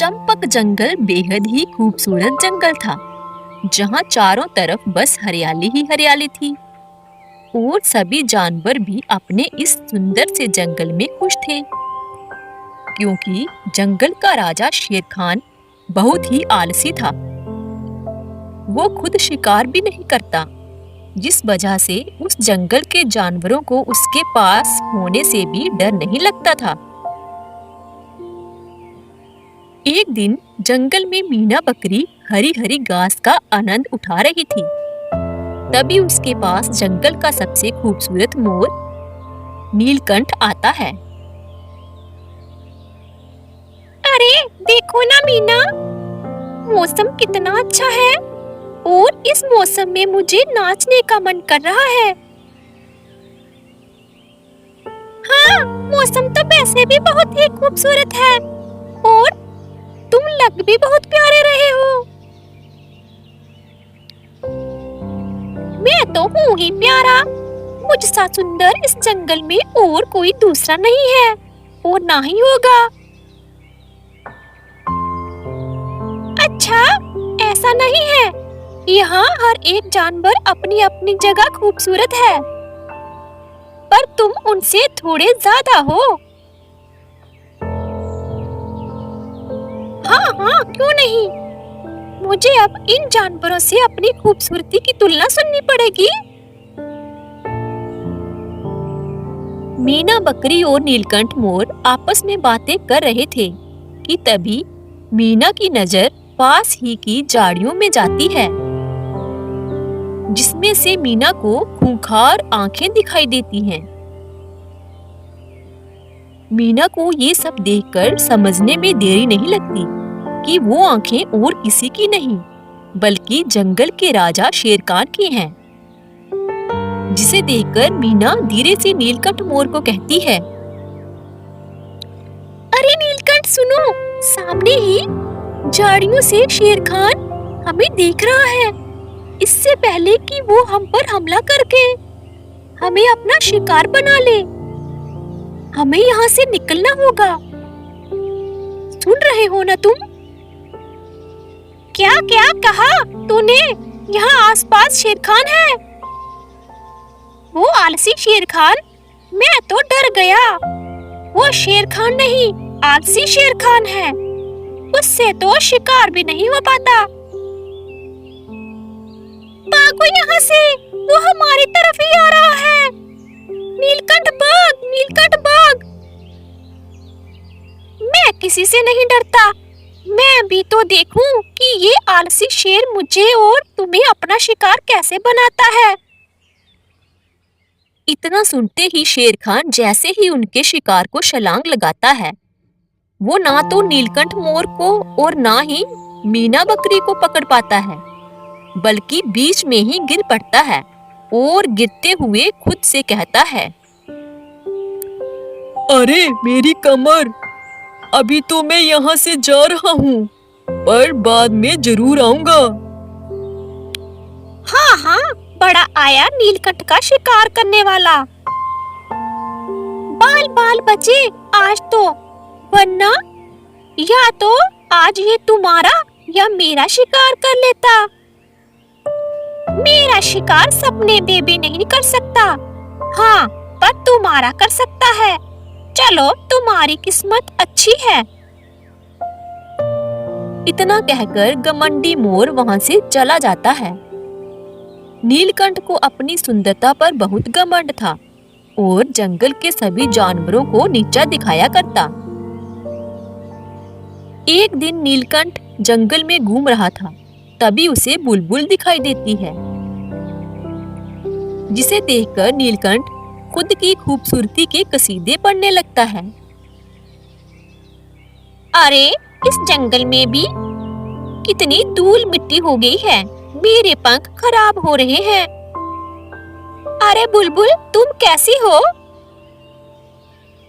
चंपक जंगल बेहद ही खूबसूरत जंगल था, जहाँ चारों तरफ बस हरियाली ही हरियाली थी और सभी जानवर भी अपने इस सुंदर से जंगल में खुश थे, क्योंकि जंगल का राजा शेर खान बहुत ही आलसी था। वो खुद शिकार भी नहीं करता, जिस वजह से उस जंगल के जानवरों को उसके पास होने से भी डर नहीं लगता था। एक दिन जंगल में मीना बकरी हरी हरी घास का आनंद उठा रही थी। तभी उसके पास जंगल का सबसे खूबसूरत मोर नीलकंठ आता है। अरे देखो ना मीना, मौसम कितना अच्छा है और इस मौसम में मुझे नाचने का मन कर रहा है। हाँ, मौसम तो वैसे भी बहुत ही खूबसूरत है और तुम लग भी बहुत प्यारे रहे हो। मैं तो हूँ ही प्यारा, मुझसा सुंदर इस जंगल में और कोई दूसरा नहीं है और ना ही होगा। अच्छा, ऐसा नहीं है, यहाँ हर एक जानवर अपनी अपनी जगह खूबसूरत है, पर तुम उनसे थोड़े ज्यादा हो। हाँ हाँ, क्यों नहीं, मुझे अब इन जानवरों से अपनी खूबसूरती की तुलना सुननी पड़ेगी। मीना बकरी और नीलकंठ मोर आपस में बातें कर रहे थे कि तभी मीना की नजर पास ही की झाड़ियों में जाती है, जिसमें से मीना को खूंखार आंखें दिखाई देती हैं। मीना को ये सब देखकर समझने में देरी नहीं लगती कि वो आंखें और किसी की नहीं, बल्कि जंगल के राजा शेर खान की हैं। जिसे देखकर मीना धीरे से नीलकंठ मोर को कहती है, अरे नीलकंठ सुनो, सामने ही झाड़ियों से शेर खान हमें देख रहा है। इससे पहले कि वो हम पर हमला करके हमें अपना शिकार बना ले, हमें यहाँ से निकलना होगा। सुन रहे हो ना तुम? क्या क्या कहा तूने? यहाँ आसपास शेर खान है। वो आलसी शेर खान? मैं तो डर गया। वो शेर खान नहीं, आलसी शेर खान है। उससे तो शिकार भी नहीं हो पाता। भागो यहाँ से, वो हमारी तरफ ही आ रहा है। नीलकंठ भाग, नीलकंठ भाग। मैं किसी से नहीं डरता। मैं भी तो देखूं कि ये आलसी शेर मुझे और तुम्हें अपना शिकार कैसे बनाता है। इतना सुनते ही शेर खान जैसे ही उनके शिकार को छलांग लगाता है, वो ना तो नीलकंठ मोर को और ना ही मीना बकरी को पकड़ पाता है, बल्कि बीच में ही गिर पड़ता है और गिरते हुए खुद से कहता है, अरे मेरी कमर, अभी तो मैं यहाँ से जा रहा हूँ, पर बाद में जरूर आऊंगा। हाँ हाँ, बड़ा आया नीलकंठ का शिकार करने वाला। बाल बाल बचे आज तो, वरना या तो आज ये तुम्हारा या मेरा शिकार कर लेता। मेरा शिकार सपने में भी नहीं कर सकता, हाँ, पर तुम्हारा कर सकता है। चलो, तुम्हारी किस्मत अच्छी है। इतना कहकर घमंडी मोर वहां से चला जाता है। नीलकंठ को अपनी सुंदरता पर बहुत घमंड था और जंगल के सभी जानवरों को नीचा दिखाया करता। एक दिन नीलकंठ जंगल में घूम रहा था, तभी उसे बुलबुल दिखाई देती है, जिसे देखकर नीलकंठ खुद की खूबसूरती के कसीदे पढ़ने लगता है। अरे इस जंगल में भी कितनी धूल मिट्टी हो गई है, मेरे पंख खराब हो रहे हैं। अरे बुलबुल, तुम कैसी हो?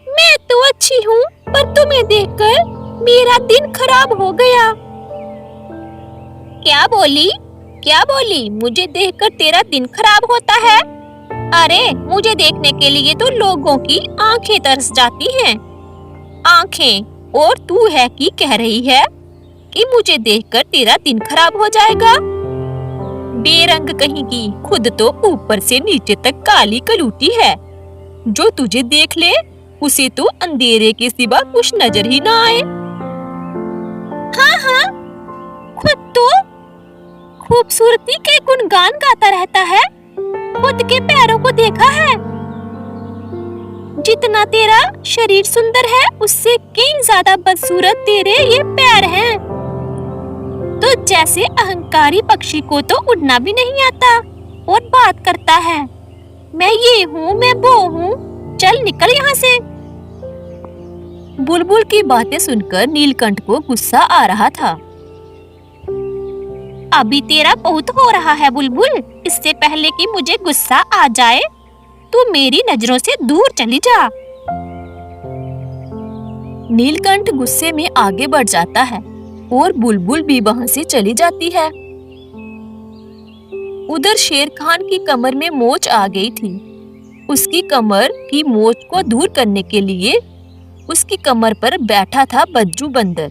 मैं तो अच्छी हूँ, पर तुम्हें देखकर मेरा दिन खराब हो गया। क्या बोली? क्या बोली? मुझे देखकर तेरा दिन खराब होता है? अरे मुझे देखने के लिए तो लोगों की आंखें तरस जाती हैं। आंखें, और तू है कि कह रही है कि मुझे देखकर तेरा दिन खराब हो जाएगा। बेरंग कहीं की, खुद तो ऊपर से नीचे तक काली कलूटी है। जो तुझे देख ले उसे तो अंधेरे के सिवा कुछ नजर ही ना आए। हाँ, खुद तो खूबसूरती के गुणगान गाता रहता है। खुद के पैरों को देखा है। जितना तेरा शरीर सुंदर है उससे कहीं ज्यादा बदसूरत तेरे ये पैर हैं। तो जैसे अहंकारी पक्षी को तो उड़ना भी नहीं आता और बात करता है, मैं ये हूँ, मैं वो हूँ, चल निकल यहाँ से। बुलबुल की बातें सुनकर नीलकंठ को गुस्सा आ रहा था। अभी तेरा बहुत हो रहा है बुलबुल। इससे पहले कि मुझे गुस्सा आ जाए तू मेरी नजरों से दूर चली जा। नीलकंठ गुस्से में आगे बढ़ जाता है और बुलबुल भी वहां से चली जाती है। उधर शेर खान की कमर में मोच आ गई थी। उसकी कमर की मोच को दूर करने के लिए उसकी कमर पर बैठा था बज्जू बंदर,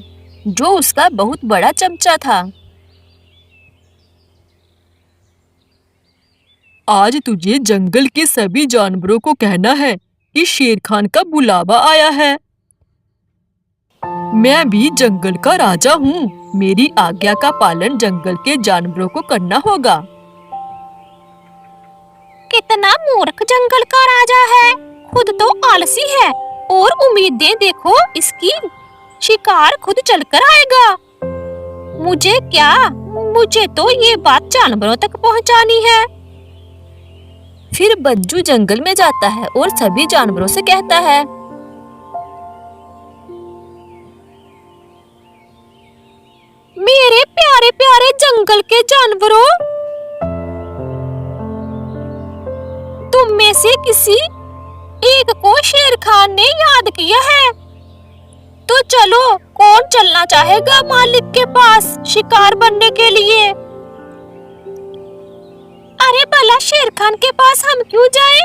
जो उसका बहुत बड़ा चमचा था। आज तुझे जंगल के सभी जानवरों को कहना है कि शेर खान का बुलावा आया है। मैं भी जंगल का राजा हूँ। मेरी आज्ञा का पालन जंगल के जानवरों को करना होगा। कितना मूर्ख जंगल का राजा है। खुद तो आलसी है और उम्मीदें देखो इसकी, शिकार खुद चलकर आएगा। मुझे क्या, मुझे तो ये बात जानवरों तक पहुँचानी है। फिर बज्जू जंगल में जाता है और सभी जानवरों से कहता है, मेरे प्यारे प्यारे जंगल के जानवरों, तुम में से किसी एक को शेर खान ने याद किया है। तो चलो, कौन चलना चाहेगा मालिक के पास शिकार बनने के लिए? अरे भला शेर खान के पास हम क्यों जाएं?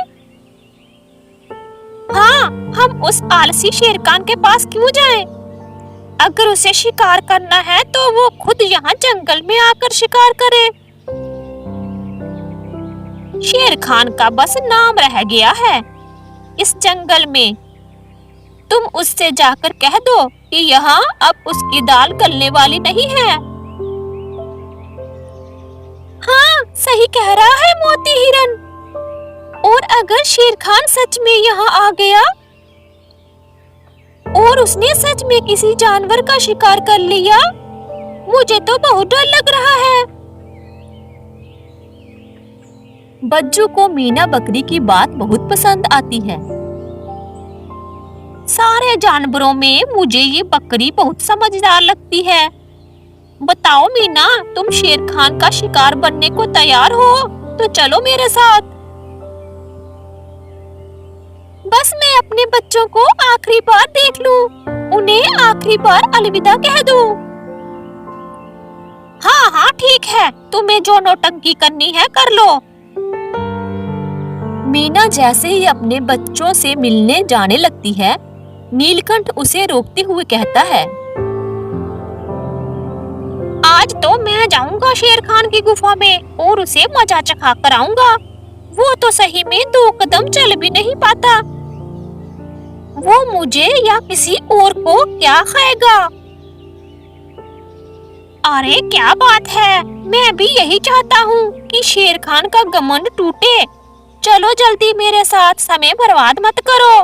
हाँ, हम उस आलसी शेर खान के पास क्यों जाएं? अगर उसे शिकार करना है तो वो खुद यहाँ जंगल में आकर शिकार करे। शेर खान का बस नाम रह गया है इस जंगल में। तुम उससे जाकर कह दो कि यहाँ अब उसकी दाल गलने वाली नहीं है। हाँ, सही कह रहा है मोती हिरन। और अगर शेर खान सच में यहाँ आ गया और उसने सच में किसी जानवर का शिकार कर लिया, मुझे तो बहुत डर लग रहा है। बज्जू को मीना बकरी की बात बहुत पसंद आती है। सारे जानवरों में मुझे ये बकरी बहुत समझदार लगती है। बताओ मीना, तुम शेर खान का शिकार बनने को तैयार हो तो चलो मेरे साथ। बस मैं अपने बच्चों को आखिरी बार देख लूं, उन्हें आखिरी बार अलविदा कह दूं। हाँ हाँ ठीक है, तुम्हें जो नौटंकी करनी है कर लो। मीना जैसे ही अपने बच्चों से मिलने जाने लगती है, नीलकंठ उसे रोकते हुए कहता है, आज तो मैं जाऊंगा शेर खान की गुफा में और उसे मजा चखा कर आऊंगा। वो तो सही में 2 कदम चल भी नहीं पाता। वो मुझे या किसी और को क्या खाएगा? अरे क्या बात है, मैं भी यही चाहता हूँ कि शेर खान का घमंड टूटे। चलो जल्दी मेरे साथ, समय बर्बाद मत करो।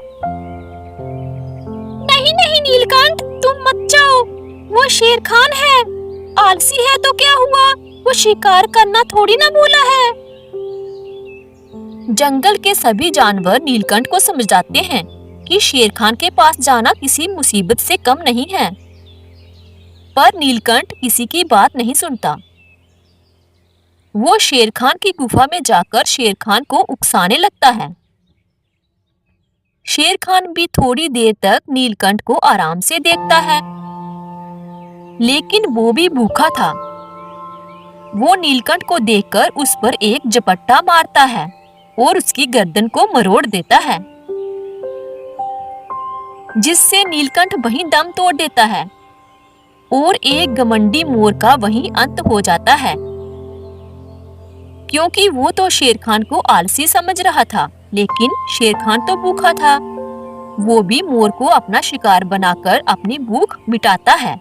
नहीं नहीं नीलकंठ, तुम मत जाओ। वो शेर खान है, आलसी है तो क्या हुआ, वो शिकार करना थोड़ी ना भूला है। जंगल के सभी जानवर नीलकंठ को समझाते हैं कि शेर खान के पास जाना किसी मुसीबत से कम नहीं है, पर नीलकंठ किसी की बात नहीं सुनता। वो शेर खान की गुफा में जाकर शेर खान को उकसाने लगता है। शेर खान भी थोड़ी देर तक नीलकंठ को आराम से देखता है, लेकिन वो भी भूखा था। वो नीलकंठ को देखकर उस पर एक झपट्टा मारता है और उसकी गर्दन को मरोड़ देता है, जिससे नीलकंठ वहीं दम तोड़ देता है और एक घमंडी मोर का वहीं अंत हो जाता है, क्योंकि वो तो शेर खान को आलसी समझ रहा था, लेकिन शेर खान तो भूखा था। वो भी मोर को अपना शिकार बनाकर अपनी भूख मिटाता है।